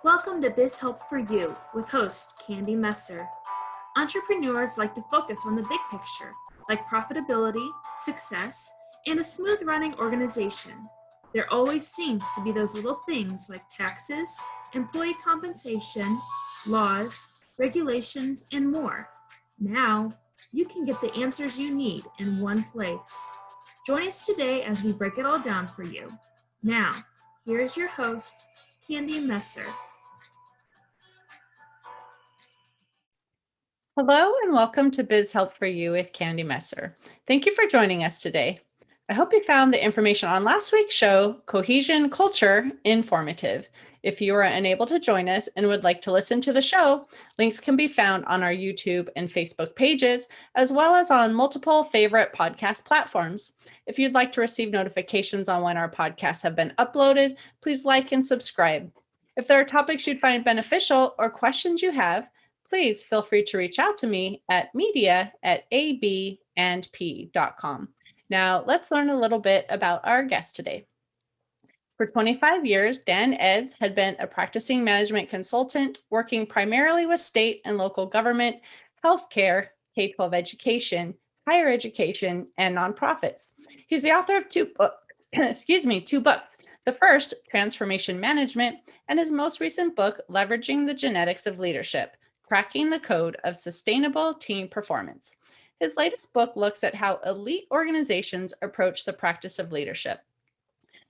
Welcome to Biz Help for You with host Candy Messer. Entrepreneurs like to focus on the big picture, like profitability, success, and a smooth running organization. There always seems to be those little things like taxes, employee compensation, laws, regulations, and more. Now, you can get the answers you need in one place. Join us today as we break it all down for you. Now, here is your host, Candy Messer. Hello and welcome to Biz Help for You with Candy Messer. Thank you for joining us today. I hope you found the information on last week's show, Cohesion Culture, informative. If you are unable to join us and would like to listen to the show, links can be found on our YouTube and Facebook pages, as well as on multiple favorite podcast platforms. If you'd like to receive notifications on when our podcasts have been uploaded, please like and subscribe. If there are topics you'd find beneficial or questions you have, please feel free to reach out to me at media@abandp.com. Now, let's learn a little bit about our guest today. For 25 years, Dan Edds had been a practicing management consultant working primarily with state and local government, healthcare, K-12 education, higher education, and nonprofits. He's the author of two books. The first, Transformation Management, and his most recent book, Leveraging the Genetics of Leadership, Cracking the Code of Sustainable Team Performance. His latest book looks at how elite organizations approach the practice of leadership.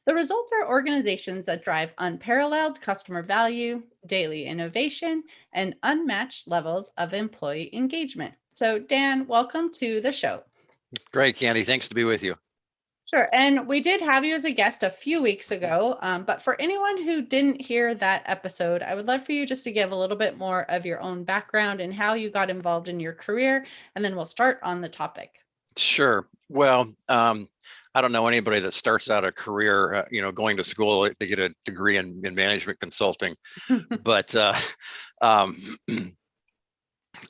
The results are organizations that drive unparalleled customer value, daily innovation, and unmatched levels of employee engagement. So, Dan, welcome to the show. Great, Candy. Thanks to be with you. Sure. And we did have you as a guest a few weeks ago, but for anyone who didn't hear that episode, I would love for you just to give a little bit more of your own background and how you got involved in your career, and then we'll start on the topic. Sure. Well, I don't know anybody that starts out a career, going to school to get a degree in management consulting, but I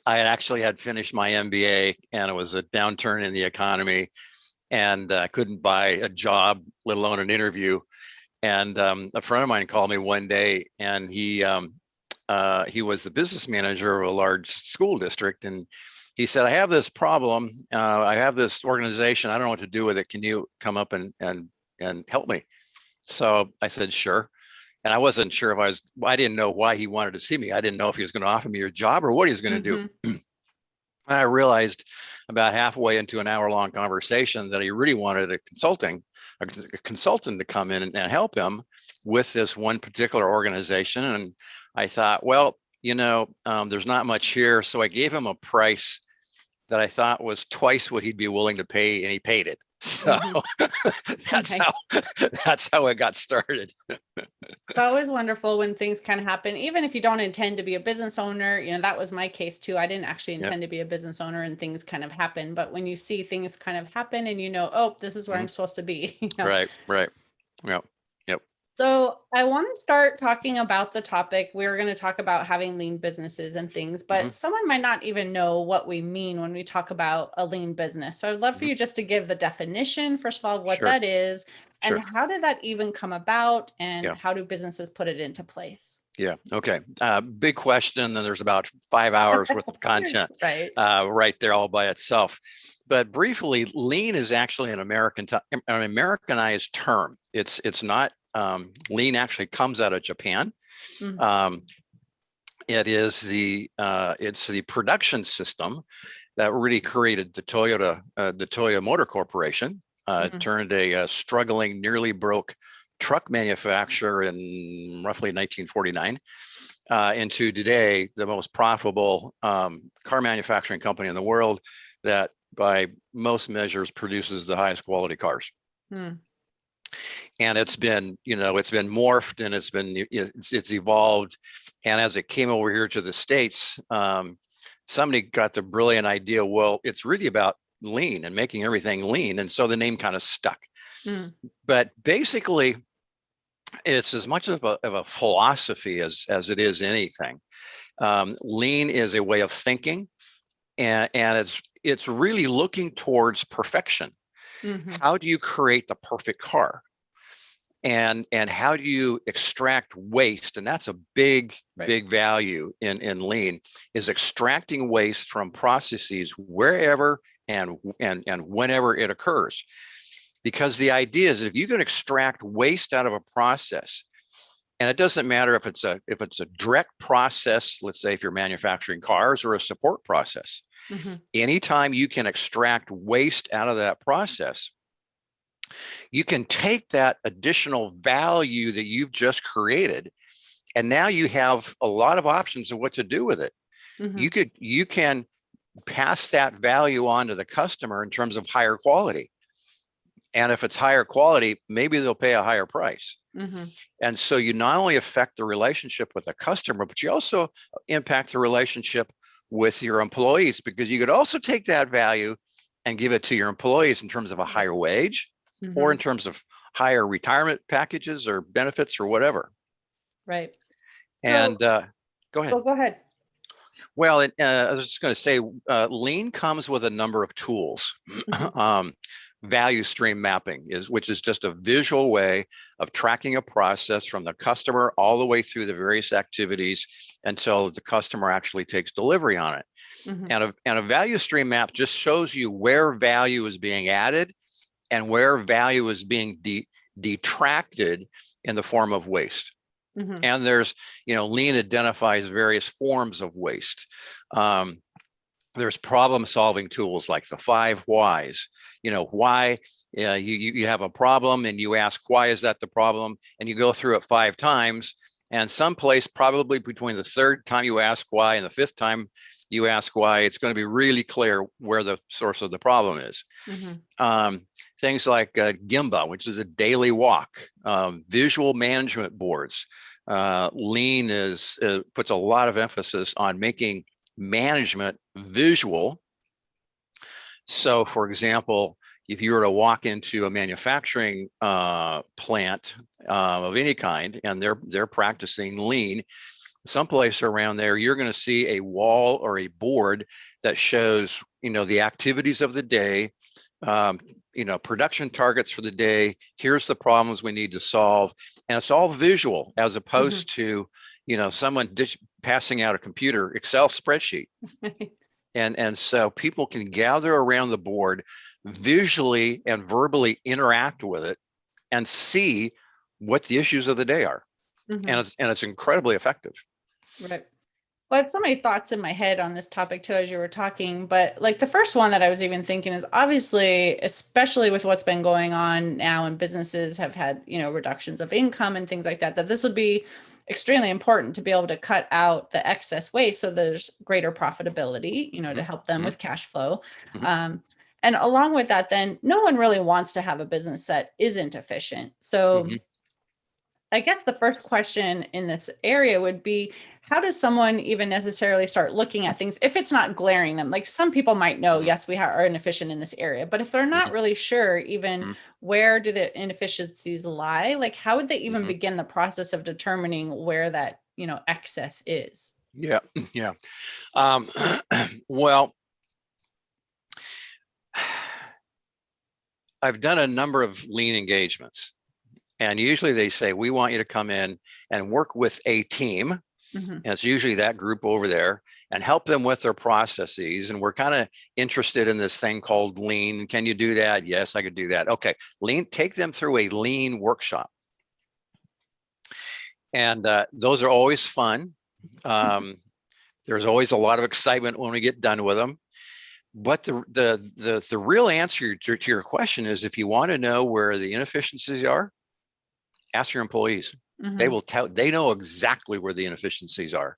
actually had finished my MBA, and it was a downturn in the economy. And I couldn't buy a job, let alone an interview. And a friend of mine called me one day, and he was the business manager of a large school district. And he said, I have this problem. I have this organization. I don't know what to do with it. Can you come up and help me? So I said, sure. And I wasn't sure I didn't know why he wanted to see me. I didn't know if he was going to offer me a job or what he was going to do. And I realized about halfway into an hour-long conversation that he really wanted a consultant to come in and help him with this one particular organization. And I thought, well, there's not much here. So I gave him a price that I thought was twice what he'd be willing to pay, and he paid it. So that's how it got started. It's always wonderful when things kind of happen, even if you don't intend to be a business owner. That was my case too. I didn't actually intend to be a business owner, and things kind of happen. But when you see things kind of happen and oh, this is where I'm supposed to be. Right. Yep. So I want to start talking about the topic. We're going to talk about having lean businesses and things, but someone might not even know what we mean when we talk about a lean business. So I'd love for you just to give the definition, first of all, of what that is, and how did that even come about, and how do businesses put it into place? Yeah. Okay. Big question. And there's about 5 hours worth of content right there all by itself. But briefly, lean is actually an Americanized term. It's not. Lean actually comes out of Japan. It is it's the production system that really created the Toyota Motor Corporation. Turned a struggling, nearly broke truck manufacturer in roughly 1949 into today the most profitable car manufacturing company in the world that, by most measures, produces the highest quality cars. And it's been morphed, and it's evolved. And as it came over here to the States, somebody got the brilliant idea, well, it's really about lean and making everything lean. And so the name kind of stuck. But basically, it's as much of a philosophy as it is anything. Lean is a way of thinking, and it's really looking towards perfection. How do you create the perfect car? and how do you extract waste? And that's a big Right. big value in lean, is extracting waste from processes wherever and whenever it occurs. Because the idea is that if you can extract waste out of a process, and it doesn't matter if it's a direct process, let's say if you're manufacturing cars, or a support process, anytime you can extract waste out of that process, you can take that additional value that you've just created, and now you have a lot of options of what to do with it. You can pass that value on to the customer in terms of higher quality. And if it's higher quality, maybe they'll pay a higher price. And so you not only affect the relationship with the customer, but you also impact the relationship with your employees, because you could also take that value and give it to your employees in terms of a higher wage, or in terms of higher retirement packages or benefits or whatever. Right. And go ahead. So go ahead. Well, I was just going to say, lean comes with a number of tools. Value stream mapping which is just a visual way of tracking a process from the customer all the way through the various activities until the customer actually takes delivery on it. And a value stream map just shows you where value is being added and where value is being detracted in the form of waste. And there's, lean identifies various forms of waste. There's problem solving tools like the 5 whys. Why you have a problem and you ask, why is that the problem? And you go through it 5 times, and someplace probably between the 3rd time you ask why and the 5th time you ask why, it's going to be really clear where the source of the problem is. Things like Gemba, which is a daily walk, visual management boards. Lean puts a lot of emphasis on making management visual. So, for example, if you were to walk into a manufacturing plant of any kind, and they're practicing lean, someplace around there, you're going to see a wall or a board that shows, the activities of the day, production targets for the day. Here's the problems we need to solve. And it's all visual, as opposed to, someone passing out a computer Excel spreadsheet. And so people can gather around the board, visually and verbally interact with it, and see what the issues of the day are. And it's incredibly effective. Right. Well, I have so many thoughts in my head on this topic too, as you were talking, but like the first one that I was even thinking is, obviously, especially with what's been going on now, and businesses have had, reductions of income and things like that, that this would be extremely important to be able to cut out the excess waste so there's greater profitability, to help them with cash flow. And along with that, then no one really wants to have a business that isn't efficient. So I guess the first question in this area would be, how does someone even necessarily start looking at things if it's not glaring them? Like, some people might know, yes, we are inefficient in this area, but if they're not really sure even where do the inefficiencies lie, like how would they even begin the process of determining where that, excess is? Yeah. Well, I've done a number of lean engagements, and usually they say, we want you to come in and work with a team. And it's usually that group over there, and help them with their processes. And we're kind of interested in this thing called lean. Can you do that? Yes, I could do that. Okay, lean, take them through a lean workshop. And those are always fun. There's always a lot of excitement when we get done with them. But the real answer to your question is, if you want to know where the inefficiencies are, ask your employees. They will they know exactly where the inefficiencies are.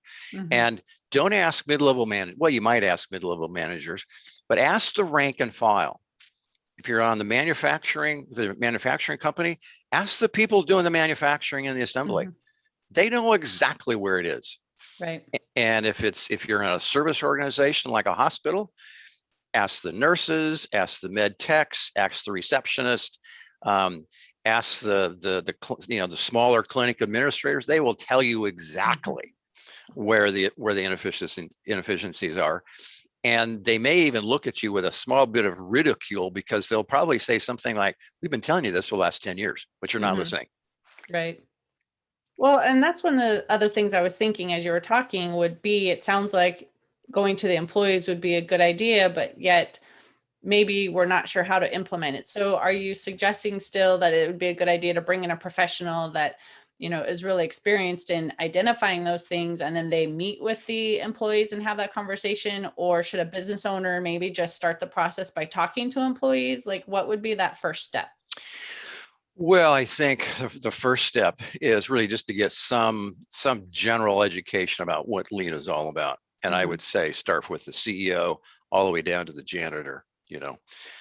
And don't ask mid-level managers. Well, you might ask mid-level managers, but ask the rank and file. If you're on the manufacturing company, ask the people doing the manufacturing and the assembly. They know exactly where it is. Right. And if you're in a service organization like a hospital, ask the nurses, ask the med techs, ask the receptionist, ask the smaller clinic administrators. They will tell you exactly where the inefficiencies are. And they may even look at you with a small bit of ridicule, because they'll probably say something like, we've been telling you this for the last 10 years, but you're not listening. Right. Well, and that's one of the other things I was thinking as you were talking would be, it sounds like going to the employees would be a good idea, but yet maybe we're not sure how to implement it. So are you suggesting still that it would be a good idea to bring in a professional that, is really experienced in identifying those things, and then they meet with the employees and have that conversation? Or should a business owner maybe just start the process by talking to employees? Like, what would be that first step? Well, I think the first step is really just to get some general education about what lean is all about. And I Mhm, would say start with the CEO all the way down to the janitor,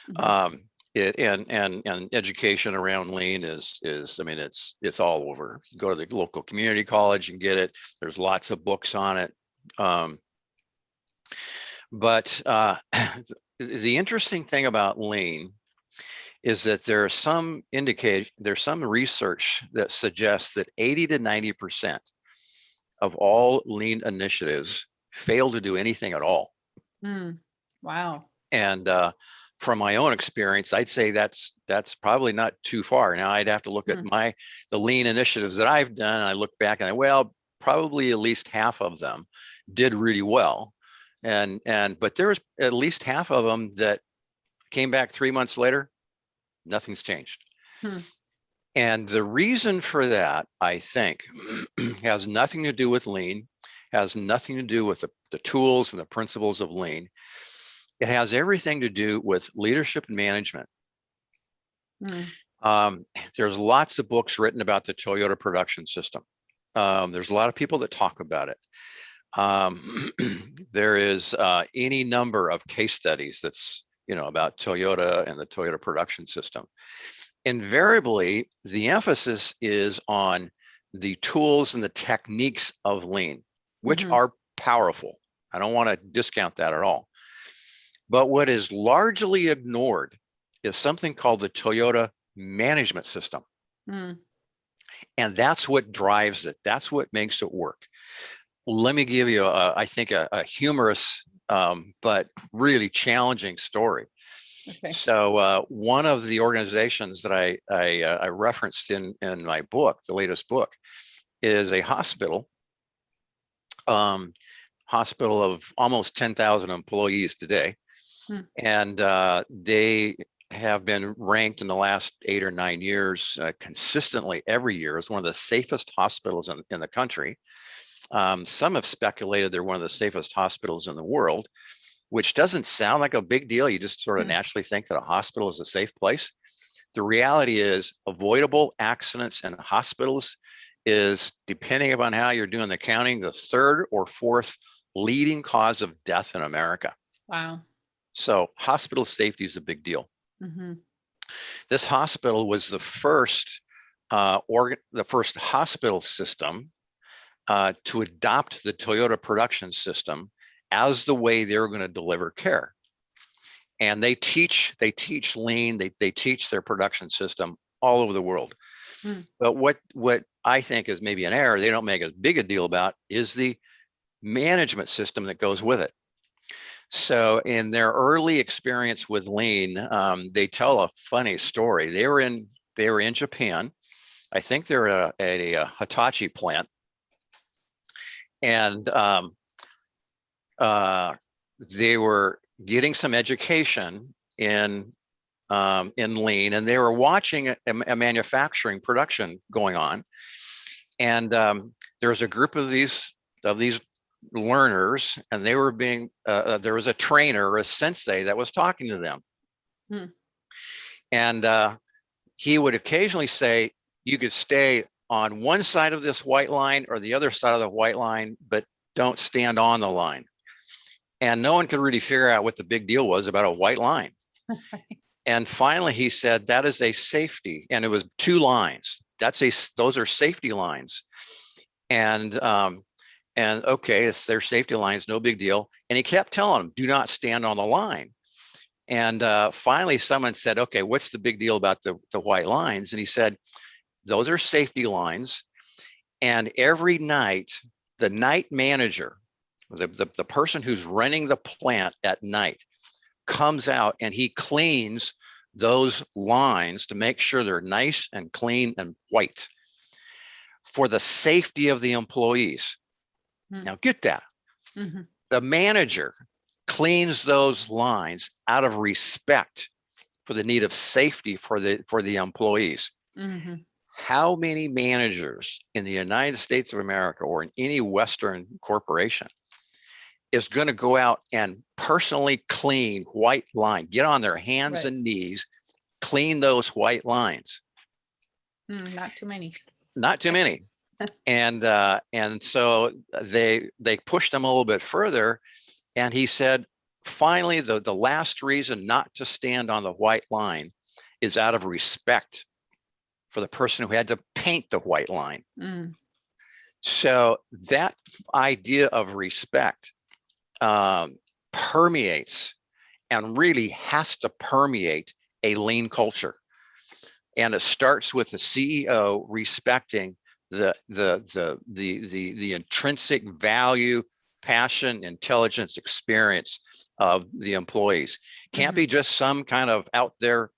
mhm. Um, and education around lean is I mean it's all over. You go to the local community college and get it. There's lots of books on it. Um, but the interesting thing about lean is that there's some research that suggests that 80 to 90% of all lean initiatives fail to do anything at all. Mm, wow. And from my own experience, I'd say that's probably not too far. Now I'd have to look at Mm, the lean initiatives that I've done. And I look back and well, probably at least half of them did really well. But there was at least half of them that came back 3 months later, nothing's changed. hmm, And the reason for that, I think, has nothing to do with lean, has nothing to do with the tools and the principles of lean. It has everything to do with leadership and management. mm, Um, there's lots of books written about the Toyota production system. There's a lot of people that talk about it. There is any number of case studies that's about Toyota and the Toyota production system. Invariably, the emphasis is on the tools and the techniques of lean, which mhm, are powerful. I don't want to discount that at all. But what is largely ignored is something called the Toyota management system. mm, And that's what drives it. That's what makes it work. Let me give you, I think, a humorous but really challenging story. okay. So one of the organizations that I referenced in my book, the latest book, is a um, hospital of almost 10,000 employees today. Mm, And they have been ranked in the last 8 or 9 years consistently every year as one of the safest hospitals in the country. Some have speculated they're one of the safest hospitals in the world, which doesn't sound like a big deal. You just sort of mm, naturally think that a hospital is a safe place. The reality is avoidable accidents in hospitals is, depending upon how you're doing the counting, the third or fourth leading cause of death in America. wow. So hospital safety is a big deal. Mhm, This hospital was the first the first hospital system to adopt the Toyota production system as the way they're going to deliver care. And they teach lean, they teach their production system all over the world. mm, But what I think is maybe an error they don't make as big a deal about is the management system that goes with it. So in their early experience with lean, they tell a funny story. They were in Japan. I think they're at a Hitachi plant, and uh, they were getting some education in lean, and they were watching a manufacturing production going on. And there was a group of these learners, and they were being there was a trainer or a sensei that was talking to them, mm, and he would occasionally say, "You could stay on one side of this white line or the other side of the white line, but don't stand on the line." And no one could really figure out what the big deal was about a white line. And finally, he said, "That is a safety," and it was two lines. Those are safety lines, and and okay, it's their safety lines, no big deal. And he kept telling them, "Do not stand on the line." And finally, someone said, "Okay, what's the big deal about the white lines?" And he said, "Those are safety lines, and every night, the night manager, the person who's running the plant at night, comes out and he cleans those lines to make sure they're nice and clean and white. for the safety of the employees. Now get that. The manager cleans those lines out of respect for the need of safety for the employees. How many managers in the United States of America or in any Western corporation is going to go out and personally clean white line, get on their hands and knees, clean those white lines? Not too many. Not too many. And so they pushed him a little bit further, and he said, finally, the last reason not to stand on the white line is out of respect for the person who had to paint the white line. So that idea of respect permeates and really has to permeate a lean culture. And it starts with the CEO respecting the intrinsic value, passion, intelligence, experience of the employees. Can't be just some kind of out there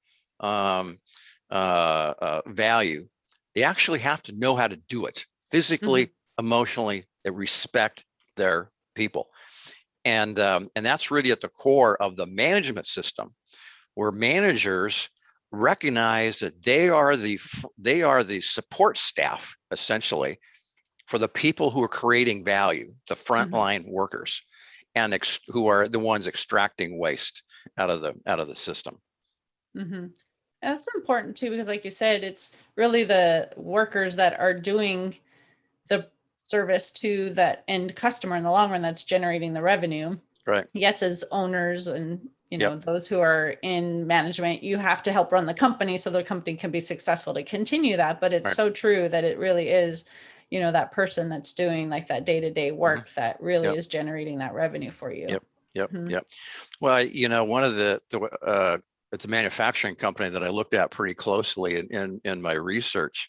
value. They actually have to know how to do it physically, emotionally. They respect their people, and that's really at the core of the management system, where managers recognize that they are the support staff essentially for the people who are creating value, the frontline workers, and who are the ones extracting waste out of the system. And that's important too, because like you said, it's really the workers that are doing the service to that end customer in the long run that's generating the revenue. Right. Yes, as owners and those who are in management, you have to help run the company so the company can be successful to continue that. But it's so true that it really is, that person that's doing like that day-to-day work that really is generating that revenue for you. Yep. Well, one of it's a manufacturing company that I looked at pretty closely in my research.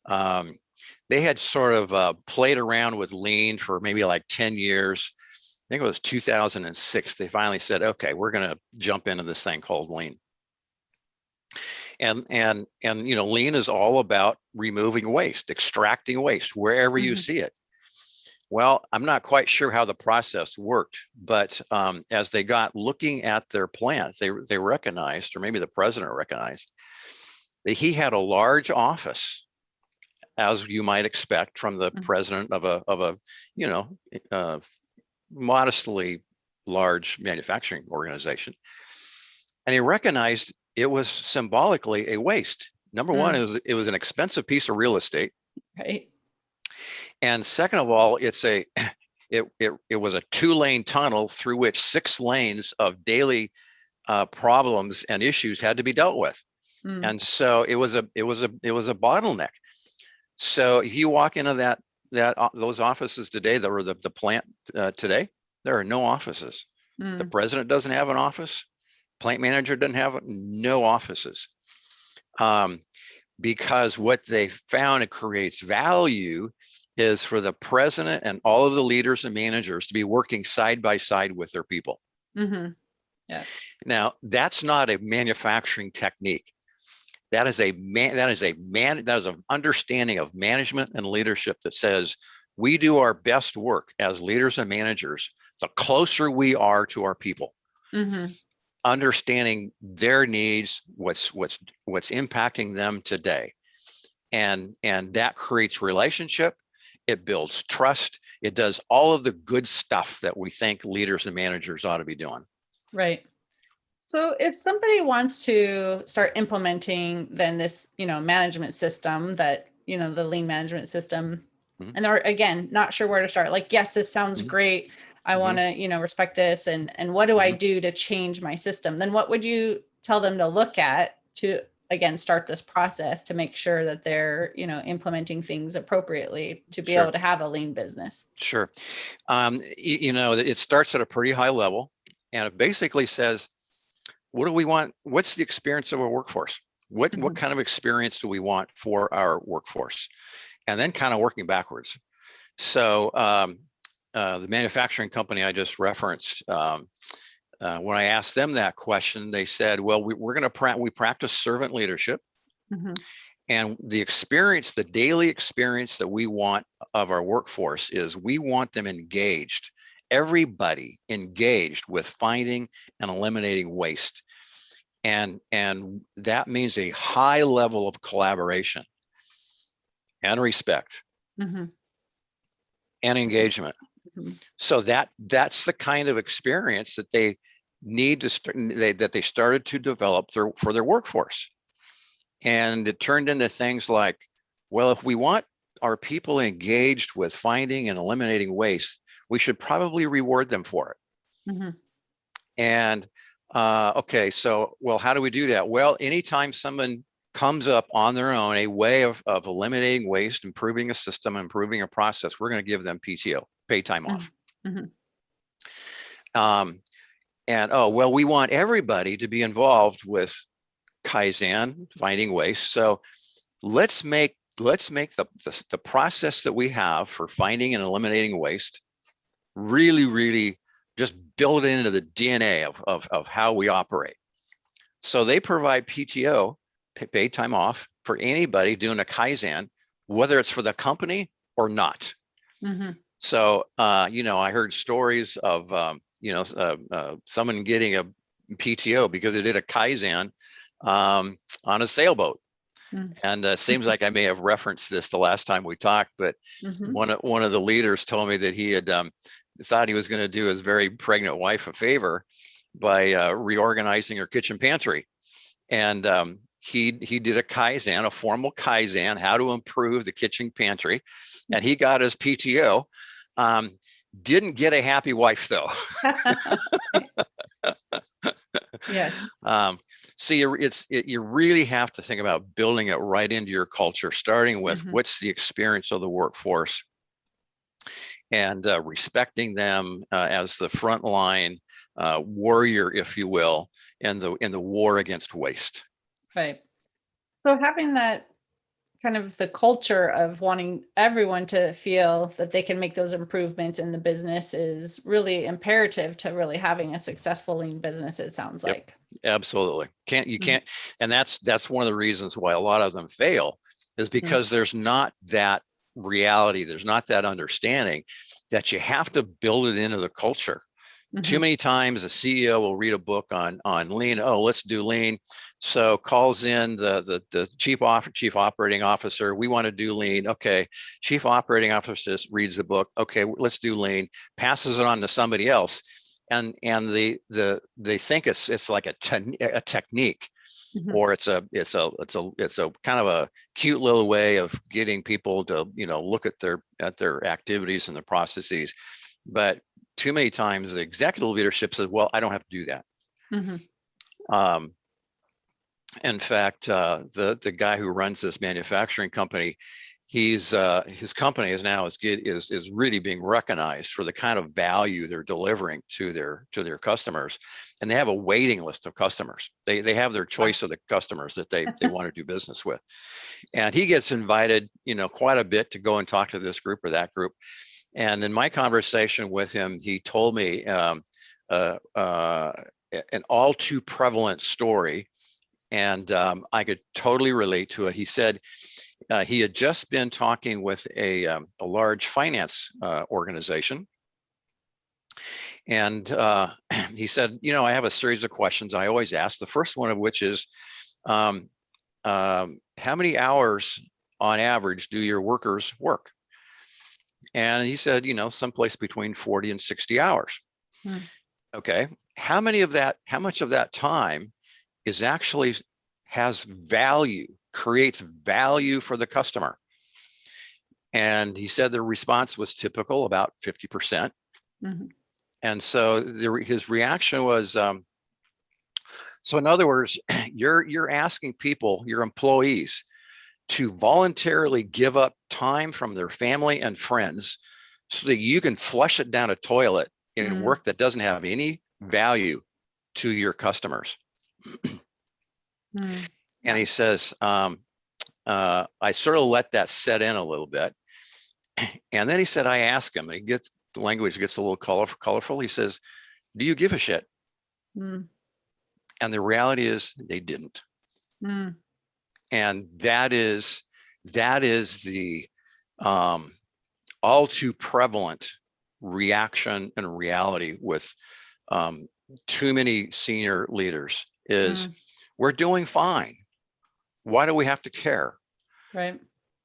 They had sort of played around with lean for maybe like 10 years. I think it was 2006. They finally said, okay, we're going to jump into this thing called lean. And lean is all about removing waste, extracting waste wherever you see it. Well, I'm not quite sure how the process worked, but as they got looking at their plant, they recognized, or maybe the president recognized, that he had a large office, as you might expect from the president of a modestly large manufacturing organization. And he recognized it was symbolically a waste. Number one, it was an expensive piece of real estate. Right. And second of all, it was a 2-lane tunnel through which 6 lanes of daily problems and issues had to be dealt with. And so it was a bottleneck. So if you walk into those offices today, or the plant today, there are no offices. The president doesn't have an office. Plant manager doesn't have no offices. Because what they found it creates value is for the president and all of the leaders and managers to be working side by side with their people. Now, that's not a manufacturing technique. That is an understanding of management and leadership that says we do our best work as leaders and managers the closer we are to our people, understanding their needs, what's impacting them today, and that creates relationship. It builds trust. It does all of the good stuff that we think leaders and managers ought to be doing. Right. So if somebody wants to start implementing then this, management system that, the lean management system, and are, again, not sure where to start, like, yes, this sounds great. I want to, respect this. And what do I do to change my system? Then what would you tell them to look at to, again, start this process to make sure that they're, implementing things appropriately to be able to have a lean business? Sure. It starts at a pretty high level, and it basically says, what do we want? What's the experience of our workforce? What kind of experience do we want for our workforce? And then kind of working backwards. So the manufacturing company I just referenced, when I asked them that question, they said, well, we practice servant leadership. And the experience, the daily experience that we want of our workforce is we want them engaged, everybody engaged with finding and eliminating waste. And that means a high level of collaboration and respect Mhm. and engagement. Mhm. So that's the kind of experience that they need to start, that they started to develop for their workforce. And it turned into things like, well, if we want our people engaged with finding and eliminating waste, we should probably reward them for it. Mhm. And okay, so, well, how do we do that? Well, anytime someone comes up on their own a way of eliminating waste, improving a system, improving a process, we're going to give them PTO, paid time off. Mhm. And oh, well, we want everybody to be involved with Kaizen, finding waste. So let's make the process that we have for finding and eliminating waste really just build it into the DNA of how we operate. So they provide PTO, paid time off, for anybody doing a Kaizen, whether it's for the company or not. Mhm. So, I heard stories of, someone getting a PTO because they did a Kaizen on a sailboat. Mm. And seems like I may have referenced this the last time we talked, but Mhm. one of the leaders told me that he had thought he was going to do his very pregnant wife a favor by reorganizing her kitchen pantry. And he did a Kaizen, a formal Kaizen, how to improve the kitchen pantry. And he got his PTO. Didn't get a happy wife though. Yes. So you really have to think about building it right into your culture, starting with Mhm. what's the experience of the workforce, and respecting them as the frontline warrior, if you will, in the war against waste. Right. So having that kind of the culture of wanting everyone to feel that they can make those improvements in the business is really imperative to really having a successful lean business, it sounds Yep. like. Absolutely. Mhm. Can't, and that's one of the reasons why a lot of them fail, is because there's not that reality, there's not that understanding that you have to build it into the culture. Too Mhm. many times a CEO will read a book on lean. Oh, let's do lean. So calls in the chief operating officer. We want to do lean. Okay. Chief operating officer reads the book. Okay, let's do lean. Passes it on to somebody else, and they think it's like a technique, Mhm. or it's a kind of a cute little way of getting people to look at their activities and their processes. But too many times the executive leadership says, well, I don't have to do that. Mhm. Um, in fact, the guy who runs this manufacturing company, his company is now is really being recognized for the kind of value they're delivering to their customers, and they have a waiting list of customers. They have their choice of the customers that they want to do business with, and he gets invited quite a bit to go and talk to this group or that group. And in my conversation with him, he told me uh, uh, an all too prevalent story, and I could totally relate to it. He said he had just been talking with a large finance organization, and he said, I have a series of questions I always ask. The first one of which is, um, how many hours on average do your workers work? And he said, someplace between 40 and 60 hours. Mm. Okay. How much of that time is actually has value, creates value for the customer? And he said the response was typical, about 50%. Mhm. And so his reaction was, so in other words, you're asking people, your employees, to voluntarily give up time from their family and friends so that you can flush it down a toilet in Mm. work that doesn't have any value to your customers. Mm. And he says, I sort of let that set in a little bit. And then he said, I asked him, and the language gets a little colorful. He says, do you give a shit? Mm. And the reality is they didn't. Mm. And that is the all too prevalent reaction and reality with too many senior leaders is we're doing fine. Why do we have to care? Right.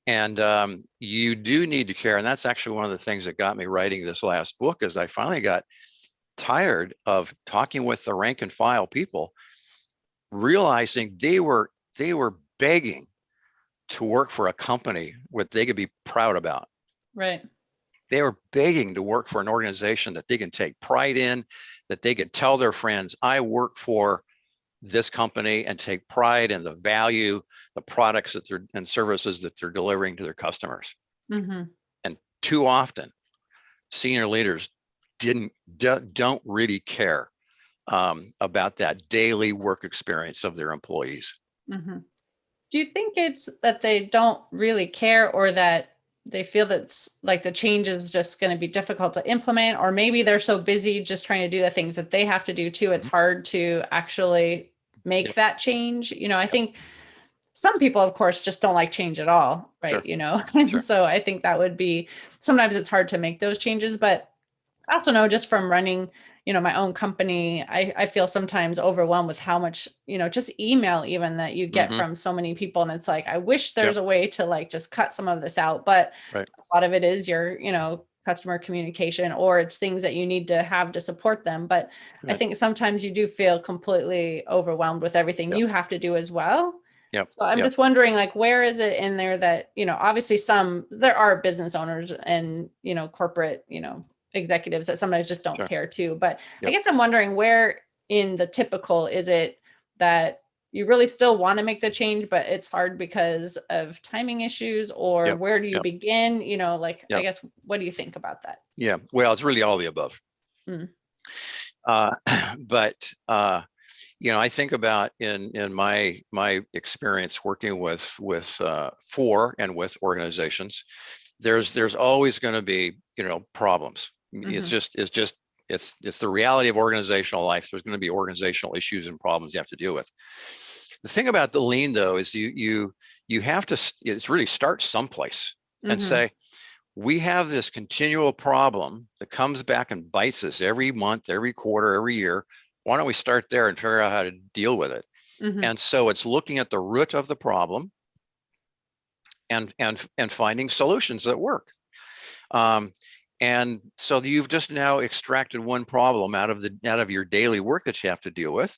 And you do need to care. And that's actually one of the things that got me writing this last book, is I finally got tired of talking with the rank and file people, realizing they were begging to work for a company what they could be proud about. Right. They were begging to work for an organization that they can take pride in, that they could tell their friends, I work for this company, and take pride in the value, the products that they're and services that they're delivering to their customers. Mm-hmm. And too often, senior leaders don't really care about that daily work experience of their employees. Mm-hmm. Do you think it's that they don't really care, or that they feel that's like the change is just going to be difficult to implement, or maybe they're so busy just trying to do the things that they have to do too, it's hard to actually make that change? I think some people, of course, just don't like change at all, right? Sure. And Sure. so I think that would be, sometimes it's hard to make those changes, but I also know just from running, my own company, I feel sometimes overwhelmed with how much, just email even that you get from so many people. And it's like, I wish there's a way to like just cut some of this out, but Right. a lot of it is your, customer communication, or it's things that you need to have to support them. But I think sometimes you do feel completely overwhelmed with everything you have to do as well. So I'm just wondering, like, where is it in there that, obviously there are business owners and, corporate, executives that sometimes just don't care too. But I guess I'm wondering, where in the typical is it that you really still want to make the change, but it's hard because of timing issues, or where do you begin? I guess, what do you think about that? Yeah, well, it's really all the above. But I think about in my experience working with for and with organizations, there's always going to be problems. It's the reality of organizational life. There's going to be organizational issues and problems you have to deal with. The thing about the lean, though, is you have to, it's really start someplace and say, we have this continual problem that comes back and bites us every month, every quarter, every year. Why don't we start there and figure out how to deal with it? And so it's looking at the root of the problem and finding solutions that work. And so you've just now extracted one problem out of your daily work that you have to deal with.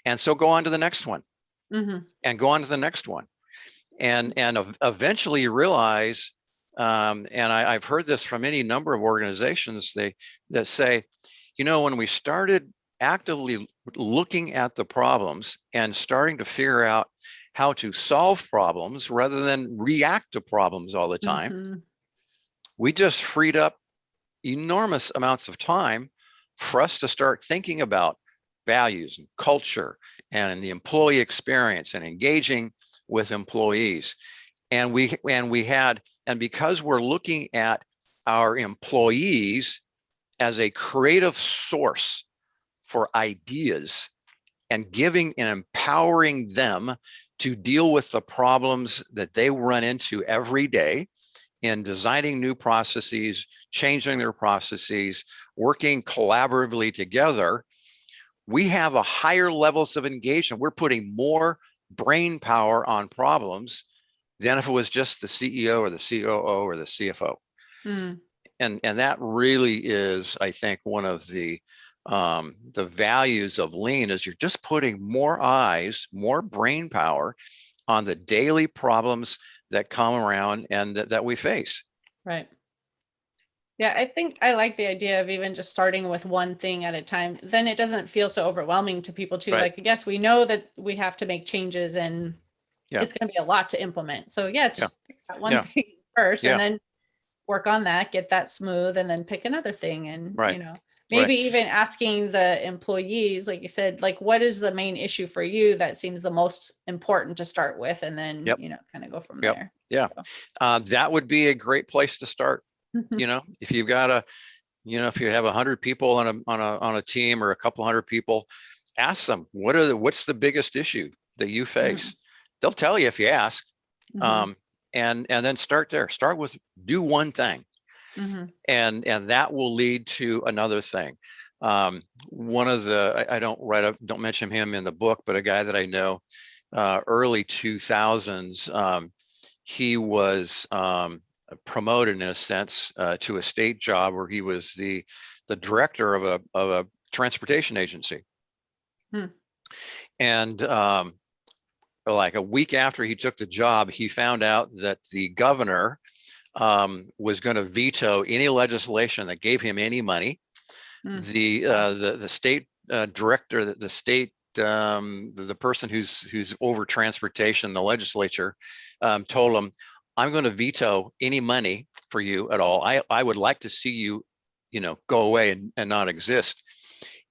And so go on to the next one, and go on to the next one. And eventually you realize, and I've heard this from any number of organizations, that say, when we started actively looking at the problems and starting to figure out how to solve problems rather than react to problems all the time, we just freed up enormous amounts of time for us to start thinking about values and culture and the employee experience and engaging with employees. And because we're looking at our employees as a creative source for ideas and giving and empowering them to deal with the problems that they run into every day, in designing new processes, changing their processes, working collaboratively together, we have a higher levels of engagement. We're putting more brain power on problems than if it was just the CEO or the COO or the CFO. And that really is, I think, one of the values of lean, is you're just putting more eyes, more brain power on the daily problems that come around and that we face. Right. Yeah, I think I like the idea of even just starting with one thing at a time. Then it doesn't feel so overwhelming to people too. Like, yes, we know that we have to make changes, and it's going to be a lot to implement. So just pick that one thing first, and then work on that, get that smooth, and then pick another thing. And, maybe even asking the employees, like you said, like, what is the main issue for you that seems the most important to start with? And then, kind of go from there. Yeah. So. That would be a great place to start. If you've got if you have 100 people on a team, or a couple hundred people, ask them, what's the biggest issue that you face? they'll tell you if you ask. Mhm. And then start there. Start with do one thing, Mhm. and that will lead to another thing. One of the I don't mention him in the book, but a guy that I know, early 2000s, he was promoted in a sense to a state job where he was the director of a transportation agency. Hmm. And like a week after he took the job, he found out that the governor was going to veto any legislation that gave him any money. Hmm. The state director, the state the person who's over transportation, the legislature, told him, "I'm going to veto any money for you at all. I would like to see you, go away and not exist."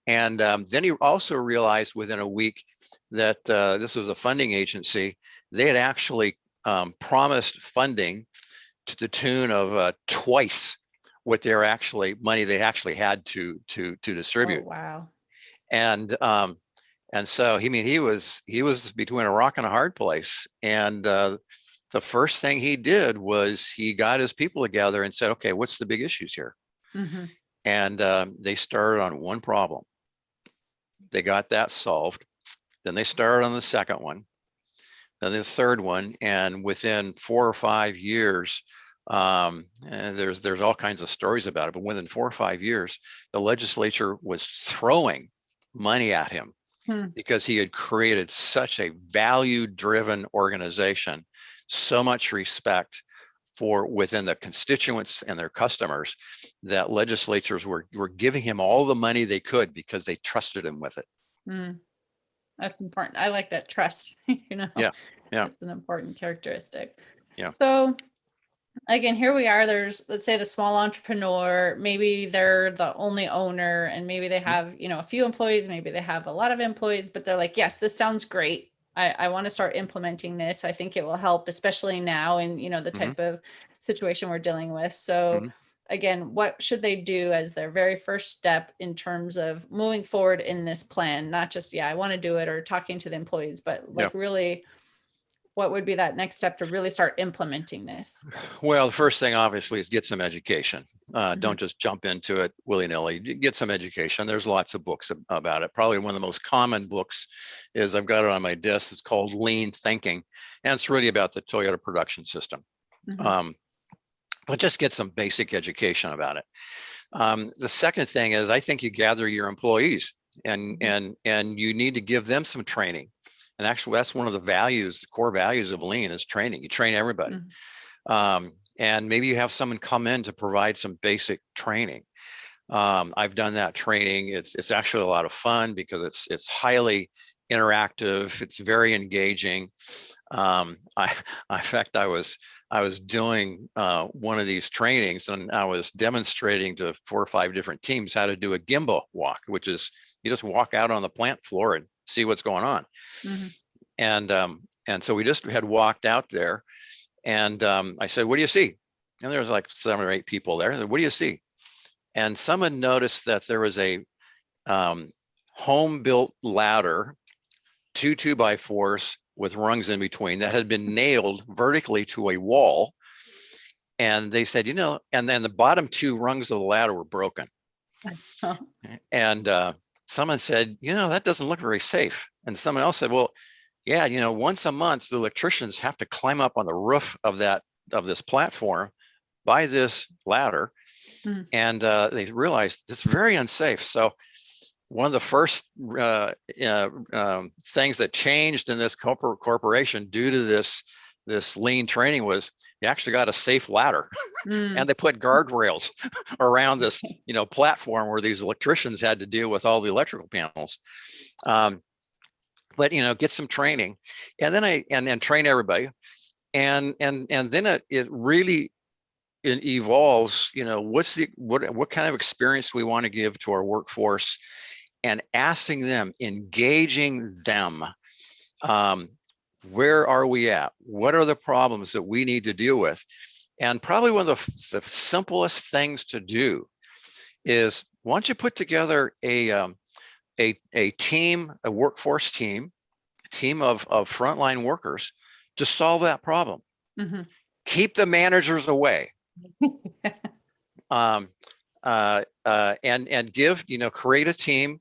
And then he also realized within a week that this was a funding agency. They had actually promised funding to the tune of twice what they're actually money they actually had to Oh, distribute. wow. And so he was between a rock and a hard place. And the first thing he did was he got his people together and said, "Okay, what's the big issues here?" Mhm. And they started on one problem. They got that solved. Then they started on the second one, then the third one, and within 4 or 5 years, and there's all kinds of stories about it, but within 4 or 5 years, the legislature was throwing money at him Hmm. because he had created such a value-driven organization, so much respect for within the constituents and their customers, that legislatures were giving him all the money they could because they trusted him with it. Hmm. That's important. I like that trust, you know. Yeah, yeah, That's an important characteristic. yeah. So again, here we are. There's, let's say, the small entrepreneur, maybe they're the only owner, and maybe they Mhm, have, a few employees, maybe they have a lot of employees, but they're like, yes, this sounds great. I want to start implementing this. I think it will help, especially now in, the mhm, type of situation we're dealing with. So mhm. again, what should they do as their very first step in terms of moving forward in this plan? Not just, yeah, I want to do it, or talking to the employees, but Yeah. like really, what would be that next step to really start implementing this? Well, the first thing obviously is get some education. Mhm. Don't just jump into it willy-nilly. Get some education. There's lots of books about it. Probably one of the most common books is, I've got it on my desk, it's called Lean Thinking, and it's really about the Toyota production system. Mhm. Um, but just get some basic education about it. The second thing is, I think you gather your employees, and Mhm. and you need to give them some training. And actually, that's one of the values, the core values of Lean, is training. You train everybody. Mhm. And maybe you have someone come in to provide some basic training. I've done that training. It's actually a lot of fun because it's highly interactive. It's very engaging. I, in fact, I was doing one of these trainings, and I was demonstrating to 4 or 5 different teams how to do a gimbal walk, which is you just walk out on the plant floor and see what's going on. Mhm. And so we just had walked out there, and I said, "What do you see?" And there was like 7 or 8 people there. I said, "What do you see?" And someone noticed that there was a um, home-built ladder, 2 2x4s with rungs in between, that had been nailed vertically to a wall. And they said, and then the bottom 2 rungs of the ladder were broken. Oh. And someone said, that doesn't look very safe. And someone else said, well, yeah, once a month, the electricians have to climb up on the roof of this platform by this ladder. Mhm. And they realized it's very unsafe. So one of the first things that changed in this corporation due to this lean training was, you actually got a safe ladder. And Mm. they put guardrails around this platform where these electricians had to deal with all the electrical panels. But get some training, and then and train everybody, and then it really, it evolves. What kind of experience we want to give to our workforce, and asking them, engaging them. Where are we at? What are the problems that we need to deal with? And probably one of the simplest things to do is, why don't you put together a team, a workforce team of frontline workers, to solve that problem. Mhm. Keep the managers away. And give, create a team,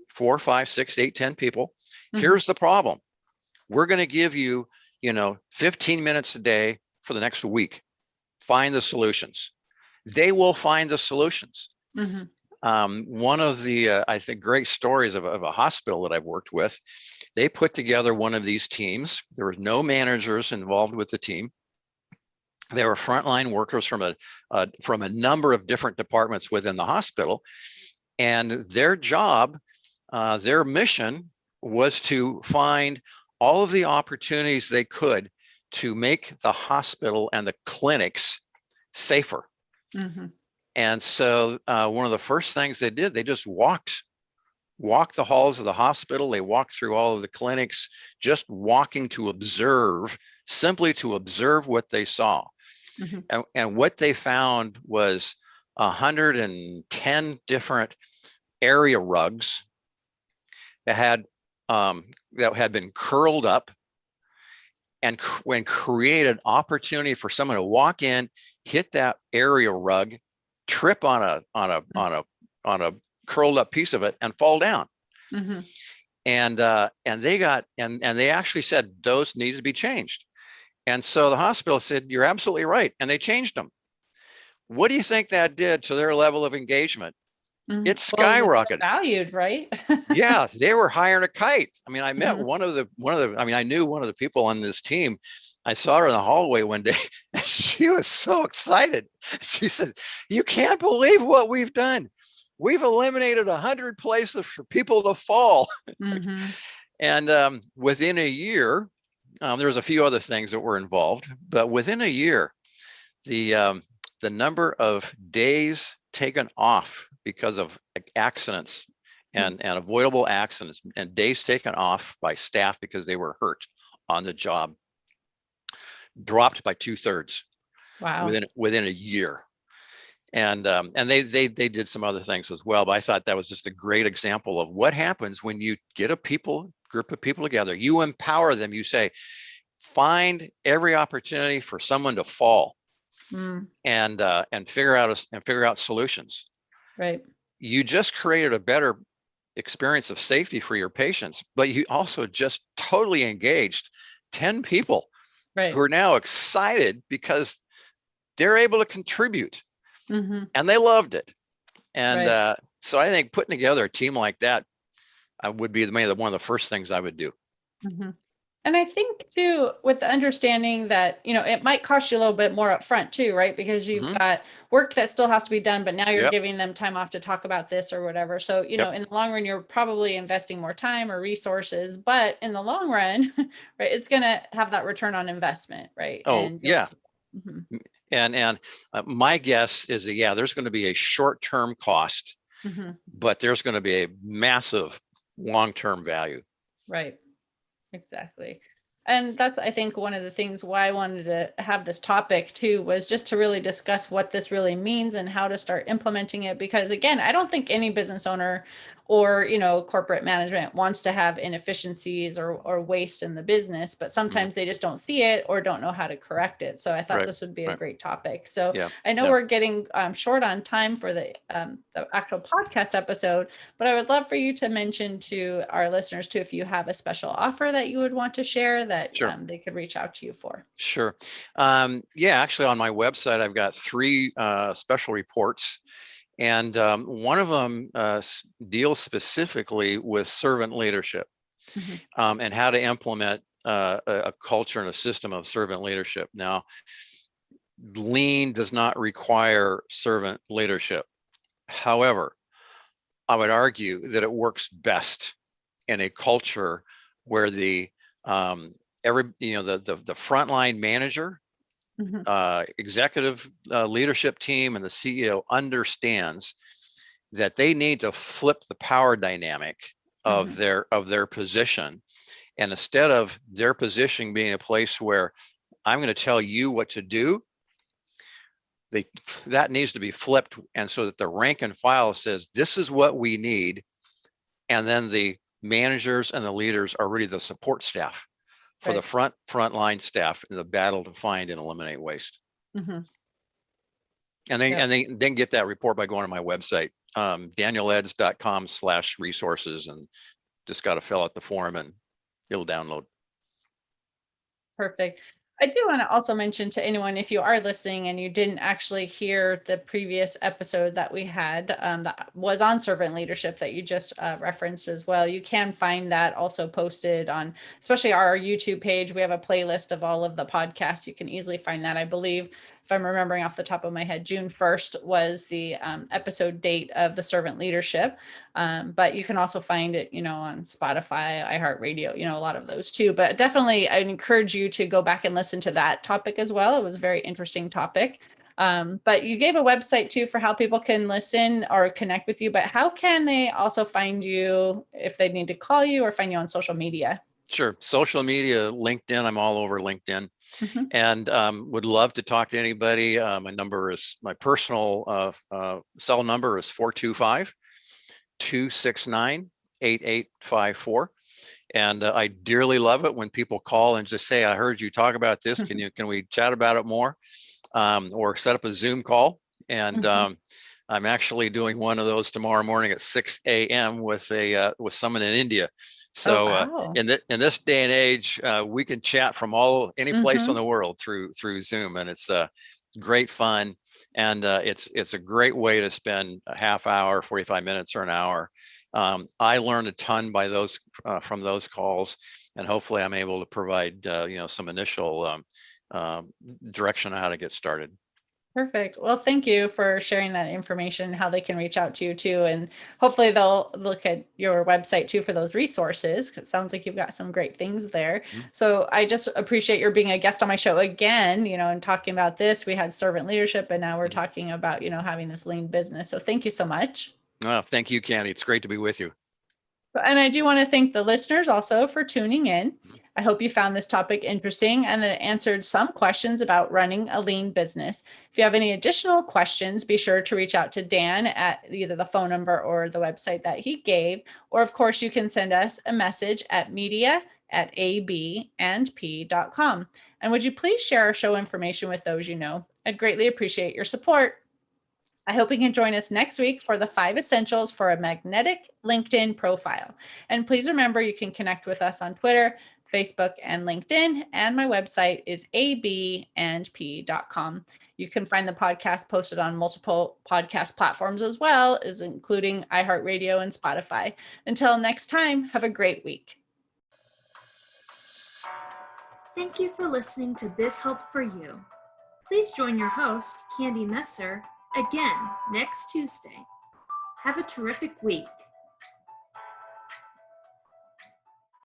4, 5, 6, 8, 10 people. Here's the problem. We're going to give you, 15 minutes a day for the next week. Find the solutions. They will find the solutions. One of the, I think, great stories of a hospital that I've worked with, they put together one of these teams. There were no managers involved with the team. They were frontline workers from a number of different departments within the hospital, and their job, their mission was to find all of the opportunities they could to make the hospital and the clinics safer. And so one of the first things they did, they just walked the halls of the hospital. They walked through all of the clinics, just walking to observe, simply to observe what they saw. And what they found was 110 different area rugs that had been curled up, and when created opportunity for someone to walk in, hit that area rug, trip on a curled up piece of it, and fall down. And they actually said those needed to be changed. And so the hospital said, you're absolutely right. And they changed them. What do you think that did to their level of engagement? It skyrocketed. Valued, right? Yeah, they were hiring a kite. I mean, I met I knew one of the people on this team. I saw her in the hallway one day, and she was so excited. She said, you can't believe what we've done. We've eliminated 100 places for people to fall. And within a year, there was a few other things that were involved, but within a year, the number of days taken off because of accidents and avoidable accidents, and days taken off by staff because they were hurt on the job, dropped by 2/3. Wow. Within a year. And they did some other things as well, but I thought that was just a great example of what happens when you get a group of people together. You empower them. You say, find every opportunity for someone to fall, and figure out solutions. Right. You just created a better experience of safety for your patients, but you also just totally engaged 10 people who are now excited because they're able to contribute, and they loved it. And so I think putting together a team like that would be one of the first things I would do. And I think too, with the understanding that, it might cost you a little bit more up front too, right? Because you've got work that still has to be done, but now you're giving them time off to talk about this or whatever. So, in the long run, you're probably investing more time or resources, but in the long run, right, it's going to have that return on investment, right? Oh, yeah. And my guess is that, there's going to be a short-term cost, but there's going to be a massive long-term value. Right. Exactly. And that's, I think, one of the things why I wanted to have this topic too, was just to really discuss what this really means and how to start implementing it. Because again, I don't think any business owner or, corporate management wants to have inefficiencies or waste in the business, but sometimes they just don't see it or don't know how to correct it. So I thought this would be a great topic. So I know we're getting short on time for the actual podcast episode, but I would love for you to mention to our listeners too, if you have a special offer that you would want to share that they could reach out to you for. Sure. Actually on my website, I've got 3 special reports. And one of them deals specifically with servant leadership, and how to implement a culture and a system of servant leadership. Now, lean does not require servant leadership. However, I would argue that it works best in a culture where the frontline manager, executive leadership team, and the CEO understands that they need to flip the power dynamic of their position, and instead of their position being a place where I'm going to tell you what to do, that needs to be flipped, and so that the rank and file says this is what we need, and then the managers and the leaders are really the support staff for the Right. frontline staff in the battle to find and eliminate waste. Mhm. And they Yep. then get that report by going to my website, danieledds.com/resources, and just got to fill out the form and it'll download. Perfect. I do want to also mention to anyone, if you are listening and you didn't actually hear the previous episode that we had that was on servant leadership that you just referenced as well, you can find that also posted on, especially our YouTube page. We have a playlist of all of the podcasts. You can easily find that. I believe, if I'm remembering off the top of my head, June 1st was the episode date of the servant leadership. But you can also find it, on Spotify, iHeartRadio, a lot of those too. But definitely, I'd encourage you to go back and listen to that topic as well. It was a very interesting topic. But you gave a website too for how people can listen or connect with you. But how can they also find you if they need to call you or find you on social media? Sure. Social media, LinkedIn. I'm all over LinkedIn, Mhm. and would love to talk to anybody. My personal cell number is 425-269-8854. And I dearly love it when people call and just say, I heard you talk about this. Can we chat about it more? Or set up a Zoom call. And I'm actually doing one of those tomorrow morning at 6 a.m. with someone in India. Oh, So wow. in this day and age, we can chat from any place in Mhm. the world through Zoom, and it's great fun. And it's a great way to spend a half hour, 45 minutes, or an hour. I learned a ton from those calls, and hopefully I'm able to provide some initial direction on how to get started. Perfect. Well, thank you for sharing that information, how they can reach out to you too. And hopefully they'll look at your website too for those resources, 'cause it sounds like you've got some great things there. Mhm. So I just appreciate your being a guest on my show again, and talking about this. We had servant leadership and now we're talking about, having this lean business. So thank you so much. Thank you, Candy. It's great to be with you. And I do want to thank the listeners also for tuning in. I hope you found this topic interesting and that it answered some questions about running a lean business. If you have any additional questions, be sure to reach out to Dan at either the phone number or the website that he gave. Or, of course, you can send us a message at media@abandp.com. And would you please share our show information with those you know? I'd greatly appreciate your support. I hope you can join us next week for the 5 essentials for a magnetic LinkedIn profile. And please remember, you can connect with us on Twitter, Facebook, and LinkedIn. And my website is abandp.com. You can find the podcast posted on multiple podcast platforms as well, as including iHeartRadio and Spotify. Until next time, have a great week. Thank you for listening to This Help for You. Please join your host, Candy Messer, again next Tuesday. Have a terrific week.